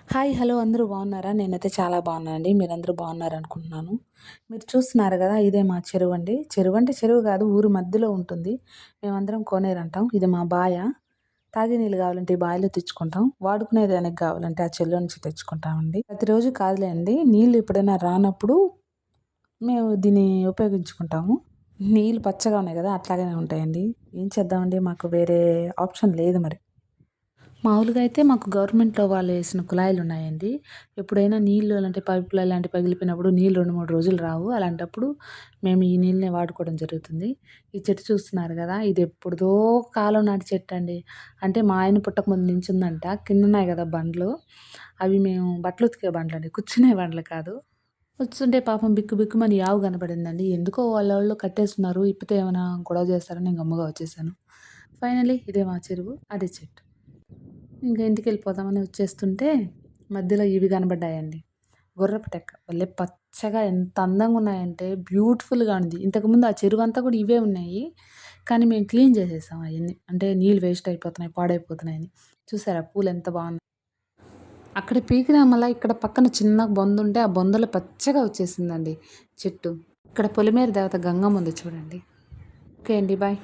Hi! Hello! అందరూ బాగున్నారా? నేనైతే చాలా బాగున్నానండి. మీరందరూ బాగున్నారనుకుంటున్నాను. మీరు చూస్తున్నారు గదా! ఇదే మా చెరువండి. చెరువంటే చెరువు గాదు, ఊరు మధ్యలో ఉంటుంది. మేమందరం కోనేరంటాం. ఇది మా బాయ. తాగే నీళ్ళు గావాలంటే ఈ బావిలో తెచ్చుకుంటాం. వాడుకునేదానికి గావాలంటే ఆ చెరువు నుంచి తెచ్చుకుంటామండి. ప్రతిరోజు కాదులేండి. నీళ్ళు ఎప్పుడైనా రానప్పుడు మేము దీన్ని ఉపయోగించుకుంటాము. నీళ్ళు పచ్చగా ఉన్నాయి గదా! అట్లాగనే ఉంటాయండి. ఏం చేద్దామండి? మాకు వేరే ఆప్షన్ లేదు మరి. మామూలుగా అయితే మాకు గవర్నమెంట్‌లో వాళ్ళు ఏసిన కుళాయిలున్నాయండి. ఎప్పుడైనా నీళ్ళు అంటే పైపులు అలాంటివి పగిలిపోయినప్పుడు నీళ్ళు 2, 3 రోజులు రావు. అలాంటప్పుడు మేము ఈ నీళ్ళనే వాడుకోవడం జరుగుతుంది. ఈ చెట్టు చూస్తున్నారు గదా! ఇది ఎప్పుడుదో కాలం నాటి చెట్టండి. అంటే మా ఆయన పుట్టకముందు నుంచి ఉందంట. కిందున్నాయి గదా బండ్లు, అవి మేము బట్టలు ఉతికే బండ్లండి. కూర్చునే బండ్లు కాదు. వస్తుంటే పాపం బిక్కు బిక్కుమని యావు కనపడిందండి. ఎందుకో వాళ్ళోళ్ళు కట్టేస్తున్నారు. ఇప్పితే ఏమైనా గొడవ చేస్తారని నేను గమ్ముగా వచ్చేసాను. ఫైనల్లీ ఇదే మా చెరువు. అదే చెట్టు. ఇంక ఇంటికెళ్ళిపోదామని వచ్చేస్తుంటే, మధ్యలో ఇవి కనబడ్డాయండి. గుర్రపు టెక్క. భలే పచ్చగా ఎంత అందంగున్నాయంటే బ్యూటిఫుల్‌గా ఉంది. ఇంతకుముందు ఆ చెరువంతా కూడా ఇవే ఉన్నాయి. కానీ మేము క్లీన్ చేసేసాం అయన్నీ. అంటే నీళ్ళు వేస్ట్ అయిపోతున్నాయి, పాడైపోతున్నాయని. చూసారా పూలెంత బాగున్నాయి. అక్కడ పీకినా మళ్ళా ఇక్కడ పక్కన చిన్న బొందుంటే, ఆ బొందలో పచ్చగా వచ్చేసిందండి చెట్టు. ఇక్కడ పొలిమేర దేవత గంగమ్మ ఉంది చూడండి. ఓకే అండి. బాయ్.